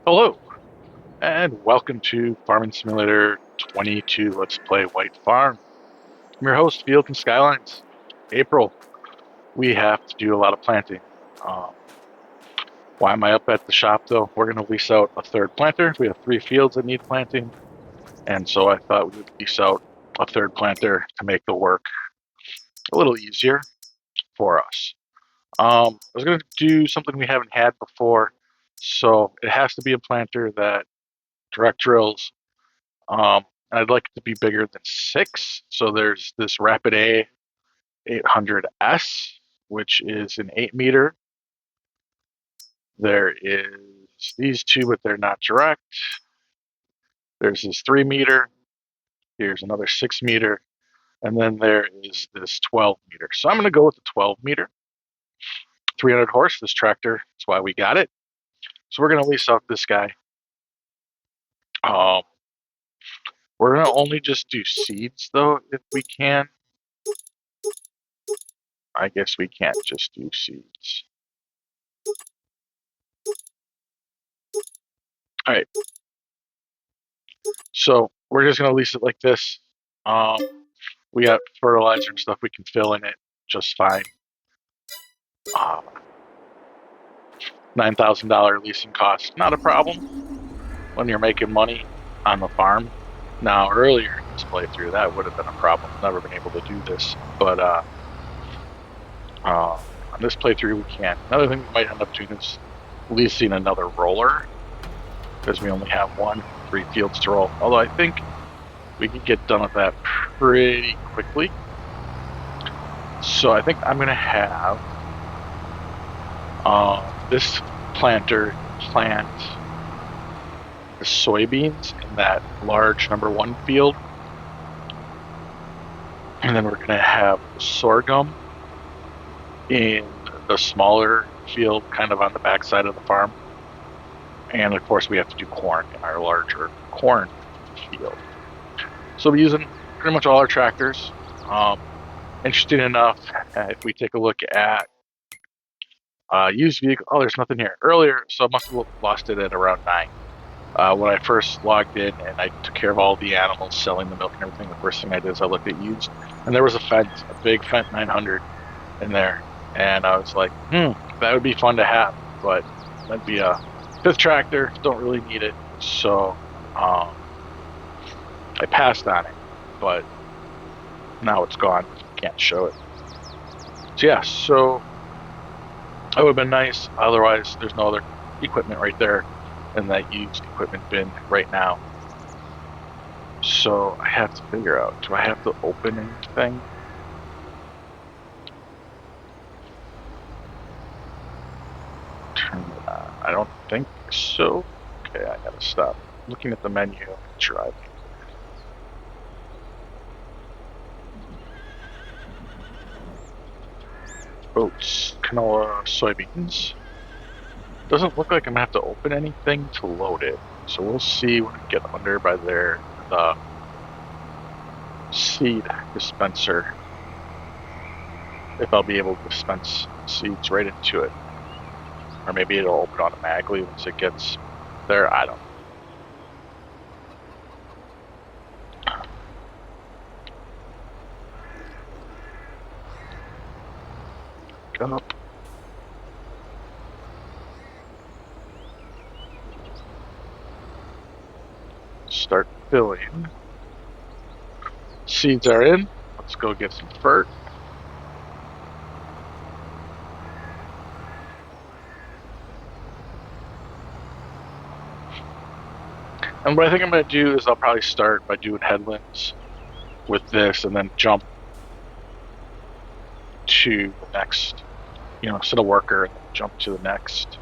Hello, and welcome to Farming Simulator 22 Let's Play White Farm. I'm your host, Field and Skylines. April, we have to do a lot of planting. Um, why am I up at the shop though? We're going to lease out a third planter. We have 3 fields that need planting, and so I thought we would lease out a third planter to make the work a little easier for us. I was going to do something we haven't had before, so it has to be a planter that direct drills. I'd like it to be bigger than 6. So there's this Rapid A 800S, which is an 8 meter. There is these two, but they're not direct. There's this 3 meter. Here's another 6 meter. And then there is this 12 meter. So I'm going to go with the 12 meter. 300 horse, this tractor. That's why we got it. So we're going to lease out this guy. Um, we're going to only just do seeds, though, if we can. I guess we can't just do seeds. All right. So we're just going to lease it like this. Um, we got fertilizer and stuff we can fill in it just fine. $9,000 leasing cost, not a problem when you're making money on the farm. Now, earlier in this playthrough, that would have been a problem. Never been able to do this, but on this playthrough, we can. Another thing we might end up doing is leasing another roller, because we only have 3 fields to roll. Although I think we could get done with that pretty quickly. So I think I'm going to have this planter plant the soybeans in that large #1 field. And then we're going to have sorghum in the smaller field, kind of on the backside of the farm. And of course, we have to do corn in our larger corn field. So we're using pretty much all our tractors. Interesting enough, if we take a look at used vehicle, oh, there's nothing here. Earlier, so I must have lost it at around 9. When I first logged in and I took care of all the animals, selling the milk and everything, the first thing I did is I looked at used, and there was a Fendt, a big Fendt 900 in there, and I was like, that would be fun to have, but that'd be a 5th tractor, don't really need it, so I passed on it, but now it's gone, can't show it. So yeah, so that would have been nice, otherwise there's no other equipment right there in that used equipment bin right now. So I have to figure out, do I have to open anything? Turn it on. I don't think so. Okay, I gotta stop looking at the menu and driving. Oats, canola, soybeans. Doesn't look like I'm gonna have to open anything to load it. So we'll see when we get under by there, the seed dispenser, if I'll be able to dispense seeds right into it. Or maybe it'll open automatically once it gets there, I don't know. Up. Start filling. Seeds are in. Let's go get some fert. And what I think I'm going to do is I'll probably start by doing headlands with this and then jump to the next, set a worker and then jump to the next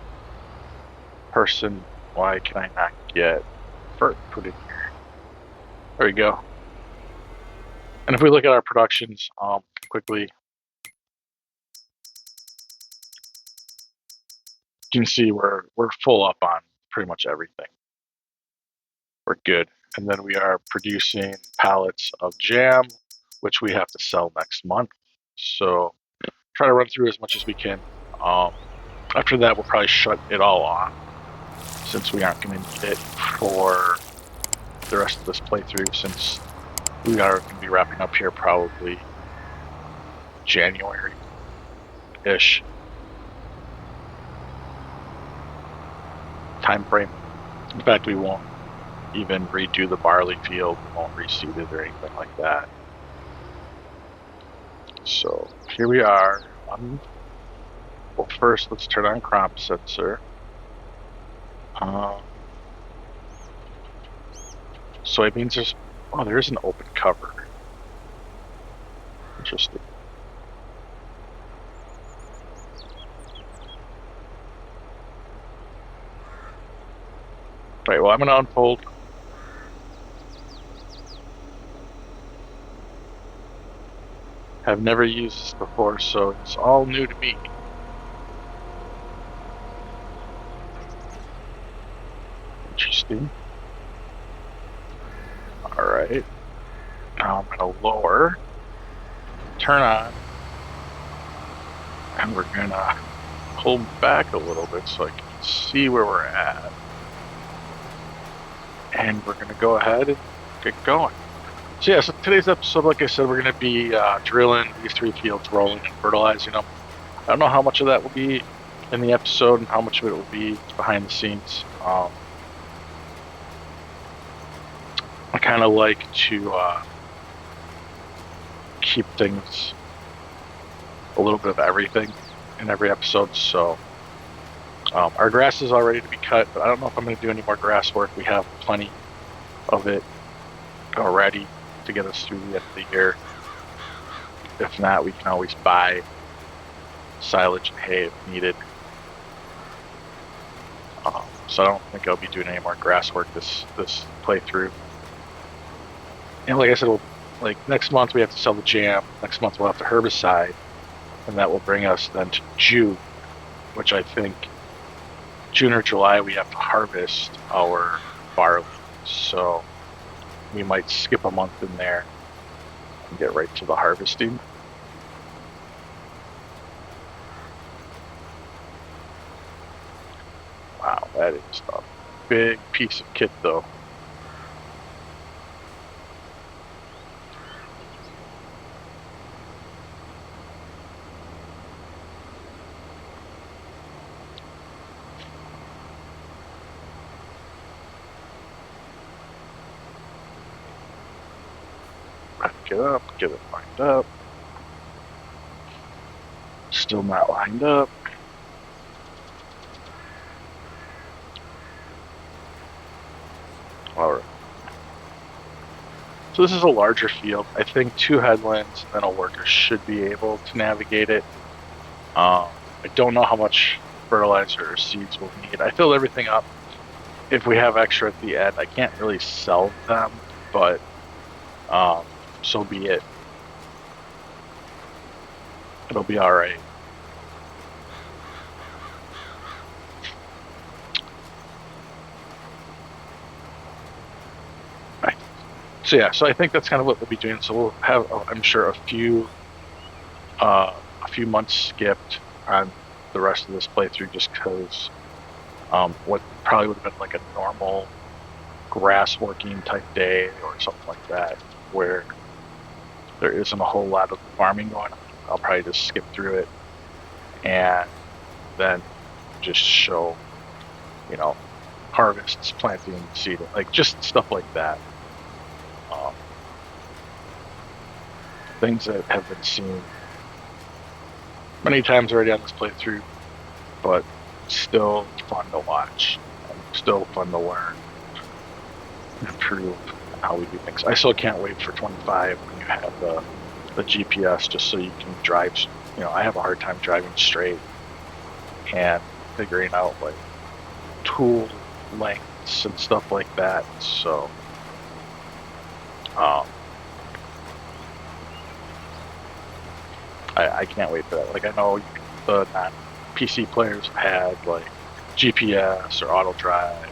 person. Why can I not get fert put in here? There we go. And if we look at our productions quickly, you can see we're full up on pretty much everything. We're good. And then we are producing pallets of jam, which we have to sell next month. So try to run through as much as we can. After that, we'll probably shut it all off, since we aren't going to need it for the rest of this playthrough, since we are going to be wrapping up here probably January-ish time frame. In fact, we won't even redo the barley field, we won't reseed it or anything like that. So here we are. Well, first let's turn on crop sensor. Soybeans is, oh, there is an open cover. Interesting. Right, well, I'm going to unfold. I've never used this before, so it's all new to me. Interesting. Alright. Now I'm going to lower, turn on, and we're going to pull back a little bit so I can see where we're at. And we're going to go ahead and get going. So yeah, so today's episode, like I said, we're going to be drilling these 3 fields, rolling and fertilizing them. I don't know how much of that will be in the episode and how much of it will be behind the scenes. I kind of like to keep things a little bit of everything in every episode. So our grass is all ready to be cut, but I don't know if I'm going to do any more grass work. We have plenty of it already to get us through the end of the year. If not, we can always buy silage and hay if needed. So I don't think I'll be doing any more grass work this playthrough. And like I said, next month we have to sell the jam. Next month we'll have to herbicide, and that will bring us then to June, which I think June or July we have to harvest our barley. So we might skip a month in there and get right to the harvesting. Wow, that is a big piece of kit though. Get up, get it lined up. Still not lined up. Alright. So this is a larger field. I think 2 headlands and then a worker should be able to navigate it. I don't know how much fertilizer or seeds we'll need. I filled everything up. If we have extra at the end, I can't really sell them, but so be it. It'll be alright. So yeah, so I think that's kind of what we'll be doing. So we'll have, I'm sure, a few months skipped on the rest of this playthrough, just because what probably would have been like a normal grass working type day or something like that, where there isn't a whole lot of farming going on. I'll probably just skip through it and then just show, harvests, planting, seeding, like just stuff like that. Things that have been seen many times already on this playthrough, but still fun to watch and still fun to learn and improve how we do things. I still can't wait for 25 when you have the GPS, just so you can drive. I have a hard time driving straight and figuring out like tool lengths and stuff like that. So I can't wait for that. Like, I know the non-PC players have had like GPS or auto drive,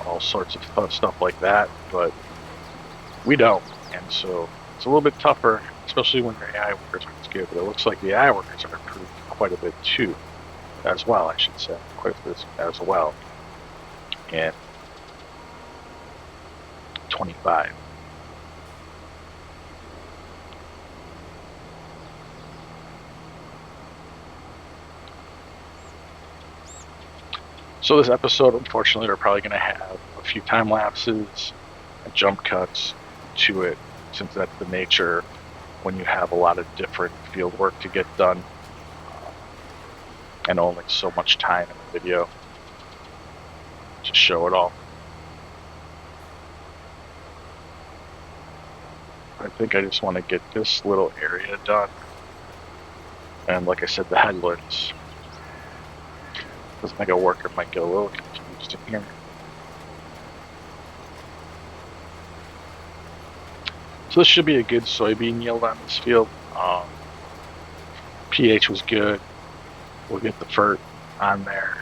all sorts of fun stuff like that, but we don't, and so it's a little bit tougher, especially when your AI workers are good. But it looks like the AI workers are improved quite a bit too, as well. I should say quite a bit as well. in 25. So this episode, unfortunately, we're probably going to have a few time lapses and jump cuts to it, since that's the nature when you have a lot of different field work to get done and only so much time in the video to show it all. I think I just want to get this little area done. And like I said, the headlands. Because I think a worker might get a little confused in here. So this should be a good soybean yield on this field. pH was good. We'll get the FERT on there.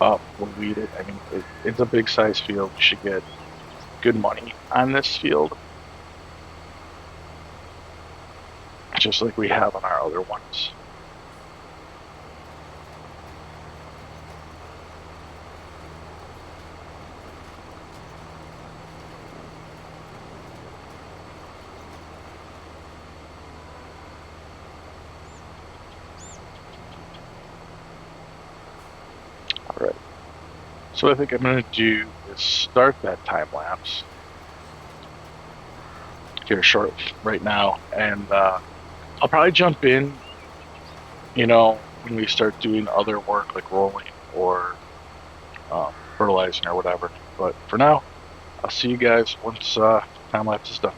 We'll weed it. I mean, it's a big size field. You should get good money on this field, just like we have on our other ones. All right. So what I think I'm going to do is start that time lapse here short right now, and I'll probably jump in, when we start doing other work like rolling or fertilizing or whatever. But for now, I'll see you guys once time lapse is done.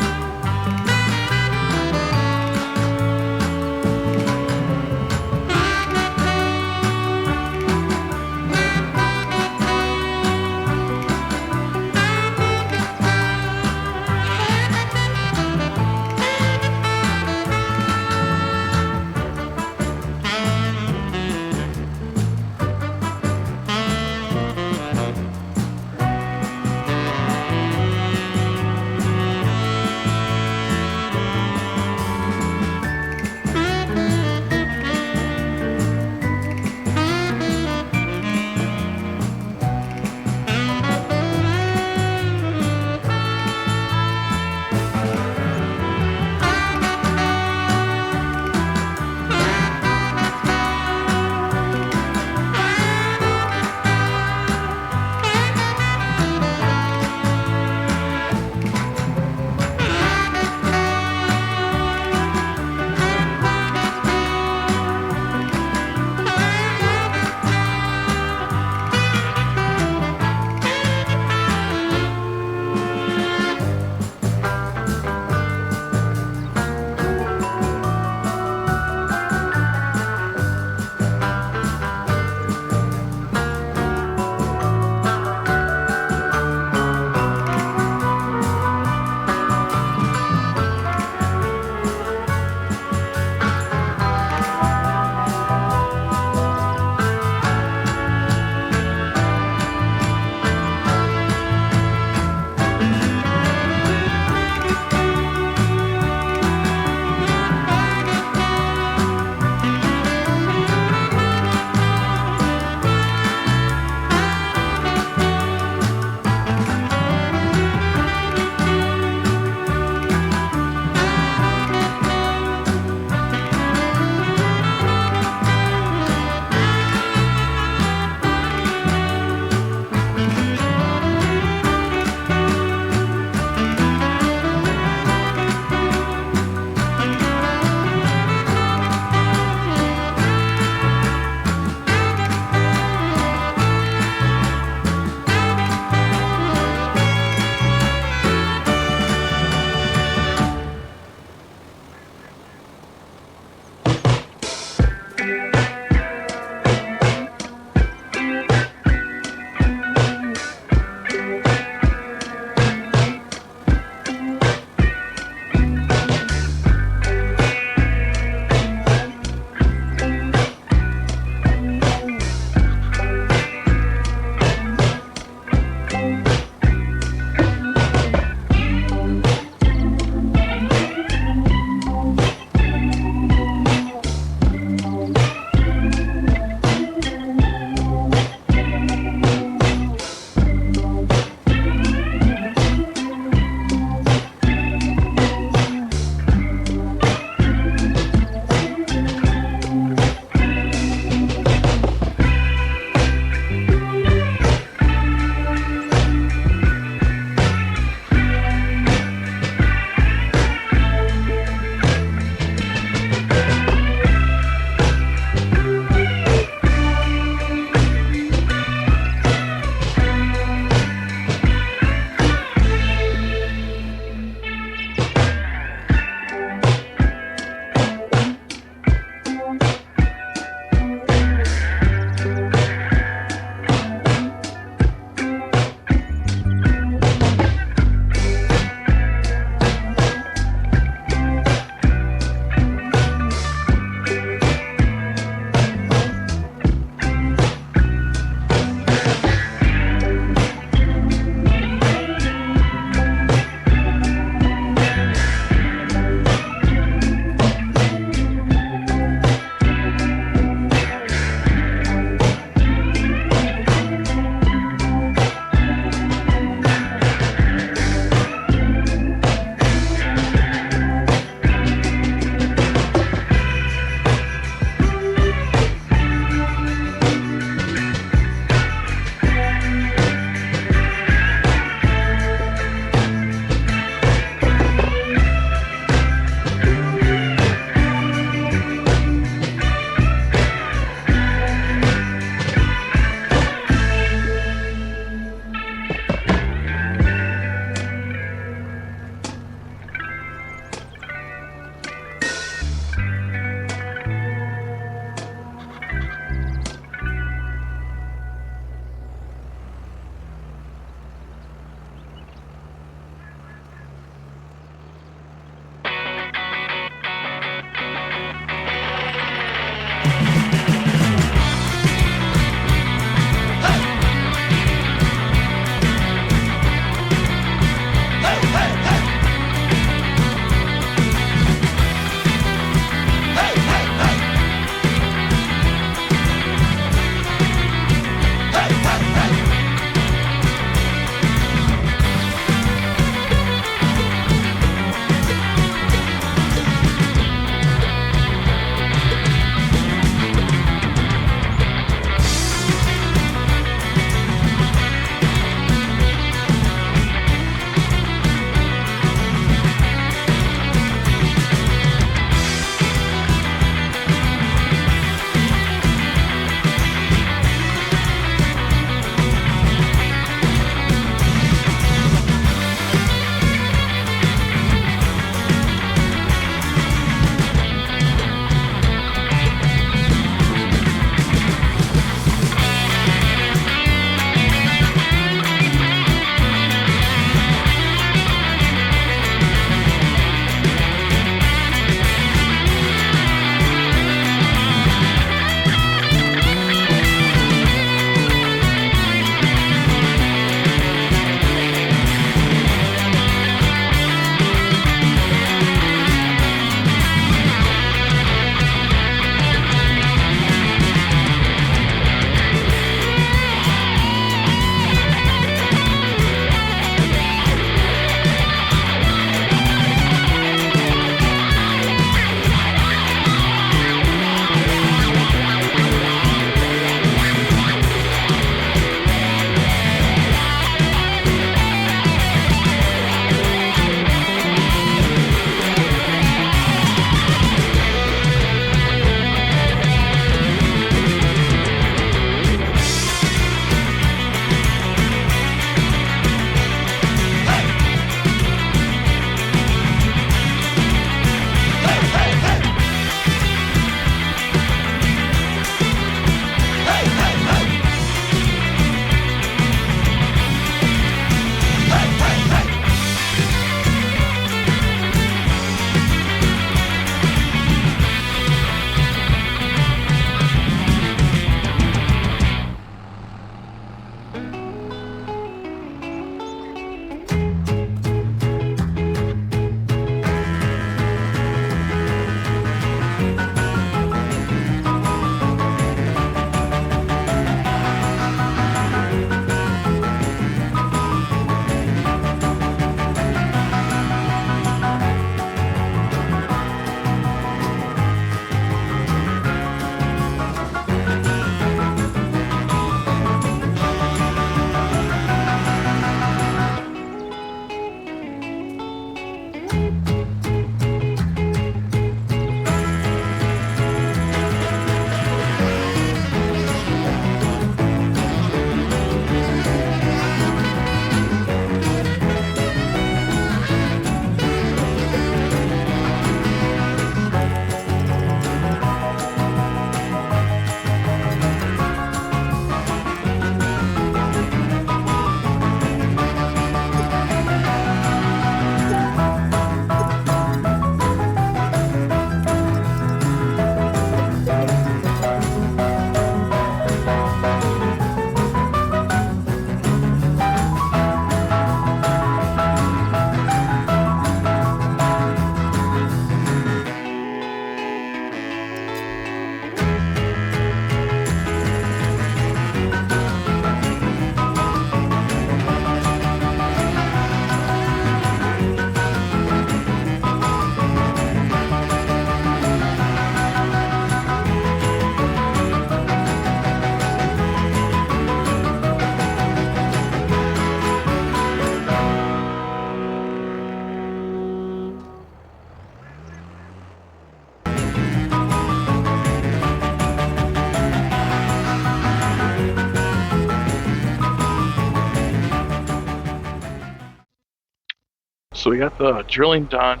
So we got the drilling done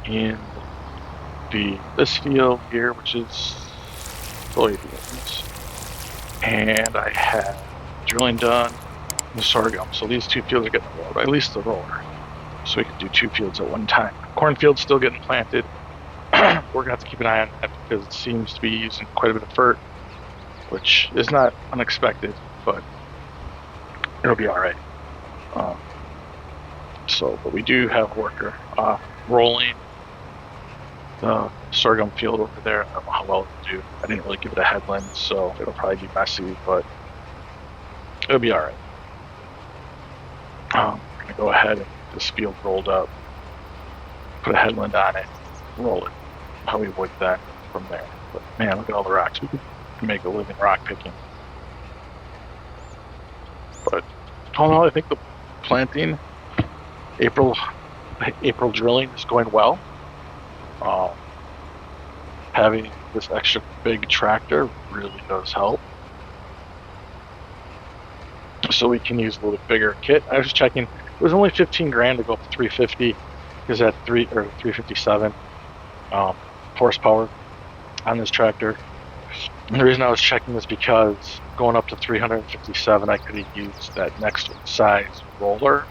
in this field here, which is soybeans, and I have drilling done in the sorghum. So these two fields are getting rolled, at least the roller, so we can do two fields at one time. Cornfield's still getting planted. We're gonna have to keep an eye on that because it seems to be using quite a bit of FERT, which is not unexpected, but it'll be all right. But we do have a worker rolling the sorghum field over there. I don't know how well it'll do. I didn't really give it a headland, so it'll probably be messy, but it'll be all right. I'm gonna go ahead and get this field rolled up, put a headland on it, roll it. Probably would that from there. But man, look at all the rocks. We could make a living rock picking. But all in all, I think the planting, April drilling is going well. Having this extra big tractor really does help. So we can use a little bigger kit. I was checking, it was only 15 grand to go up to 350 because at 357 horsepower on this tractor. And the reason I was checking is because going up to 357, I could have used that next size roller.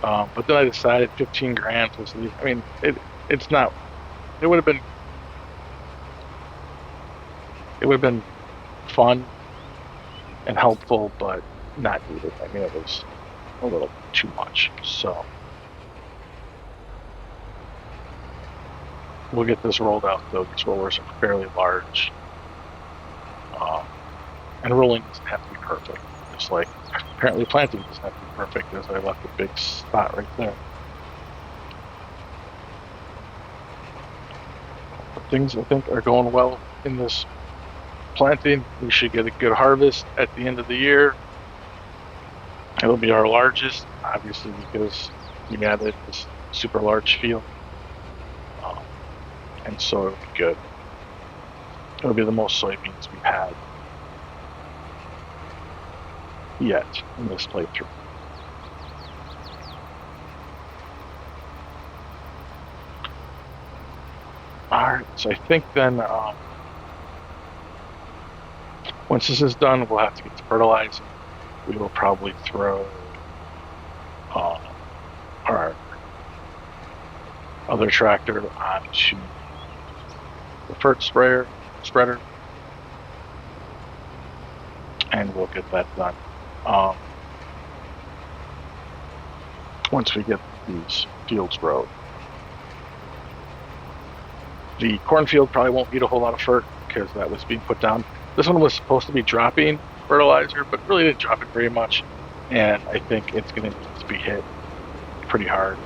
But then I decided 15 grand was, I mean, it's not, it would have been fun and helpful, but not needed. I mean, it was a little too much. So we'll get this rolled out though. These rollers are fairly large. And rolling doesn't have to be perfect. Just like apparently planting doesn't have to be perfect, as I left a big spot right there. But things I think are going well in this planting. We should get a good harvest at the end of the year. It'll be our largest, obviously, because we added this super large field. And so it'll be good. It'll be the most soybeans we've had yet in this playthrough. Alright, so I think then once this is done, we'll have to get to fertilizing. We will probably throw our other tractor onto the FERT spreader, and we'll get that done once we get these fields rowed. The cornfield probably won't need a whole lot of FERT because that was being put down. This one was supposed to be dropping fertilizer, but really didn't drop it very much, and I think it's going to need to be hit pretty hard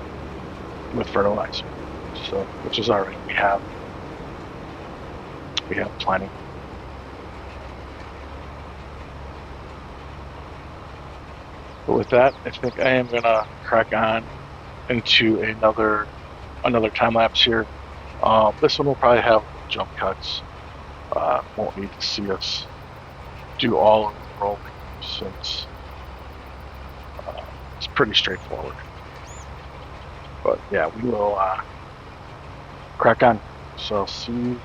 with fertilizer. So, which is all right. We have plenty. But with that, I think I am gonna crack on into another time lapse here. This one will probably have jump cuts. Won't need to see us do all of the rolling since it's pretty straightforward. But yeah, we will crack on. So see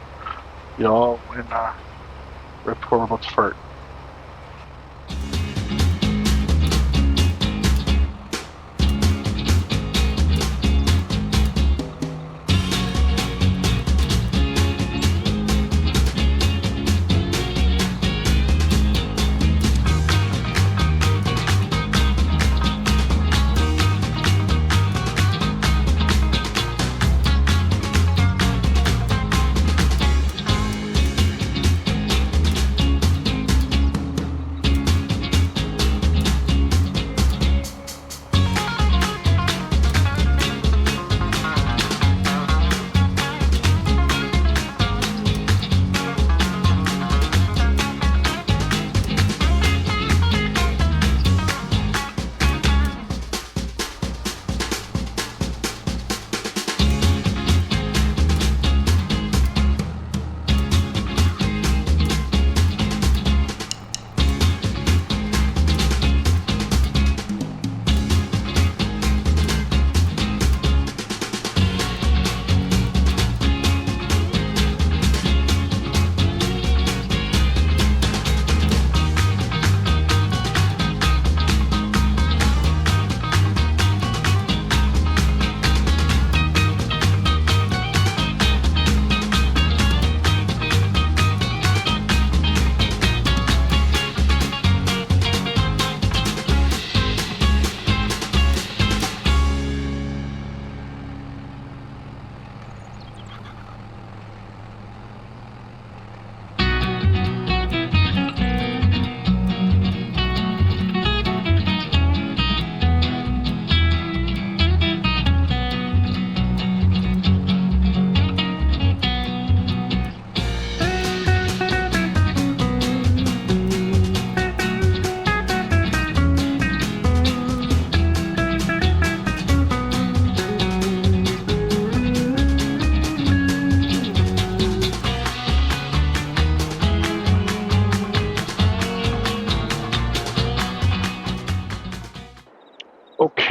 y'all when right before we're about to FERT.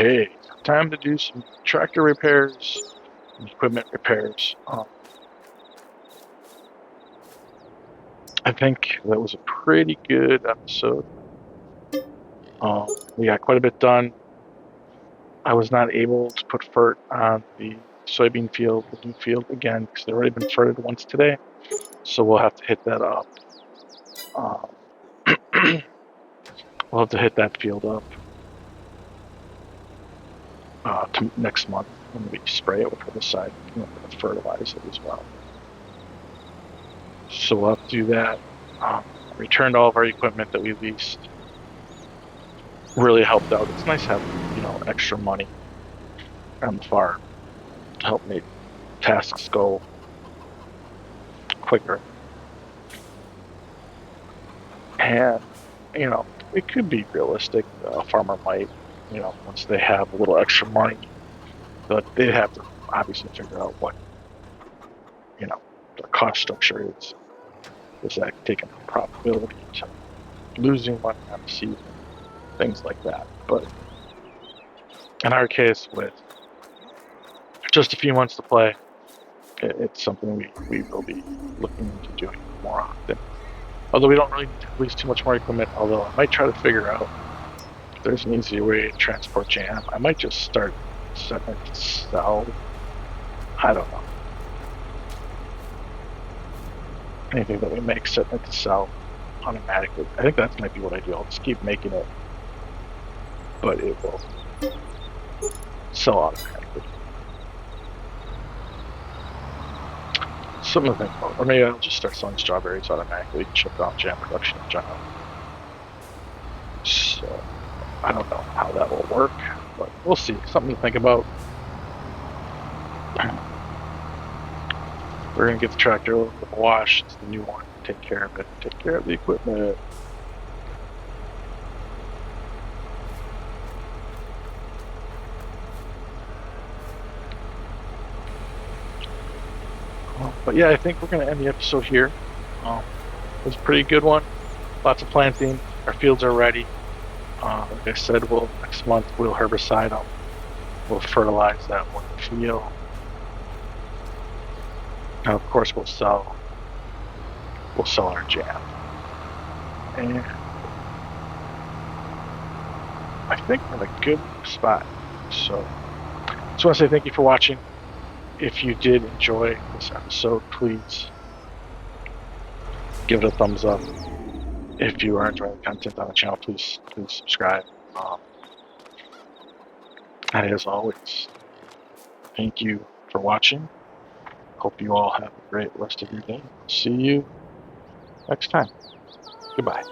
Okay, time to do some tractor repairs and equipment repairs. I think that was a pretty good episode. We got quite a bit done. I was not able to put fert on the soybean field, the new field again, because they've already been ferted once today. So we'll have to hit that up. We'll have to hit that field up next month when we spray it with herbicide. We're going to fertilize it as well. So we'll have to do that. Returned all of our equipment that we leased. Really helped out. It's nice having, extra money on the farm to help make tasks go quicker. And, it could be realistic. A farmer might, once they have a little extra money, but they have to obviously figure out what, their cost structure is. Is that taking the probability to losing money on the season, things like that. But in our case, with just a few months to play, it's something we will be looking into doing more often. Although we don't really need to release too much more equipment, although I might try to figure out if there's an easier way to transport jam. I might just start setting it to sell. I don't know. Anything that we make, setting it to sell automatically. I think that might be what I do. I'll just keep making it, but it will sell automatically. Something to think about. Or maybe I'll just start selling strawberries automatically and shut down jam production in general. So I don't know how that will work, but we'll see. Something to think about. We're going to get the tractor a little bit of a wash. It's the new one. Take care of it. Take care of the equipment. But yeah, I think we're going to end the episode here. It was a pretty good one. Lots of planting. Our fields are ready. Like I said, next month we'll herbicide them. We'll fertilize that one field. Now, of course, we'll sell our jam. And I think we're in a good spot. So just want to say thank you for watching. If you did enjoy this episode, please give it a thumbs up. If you are enjoying the content on the channel, please subscribe. And as always, thank you for watching. Hope you all have a great rest of your day. See you next time. Goodbye.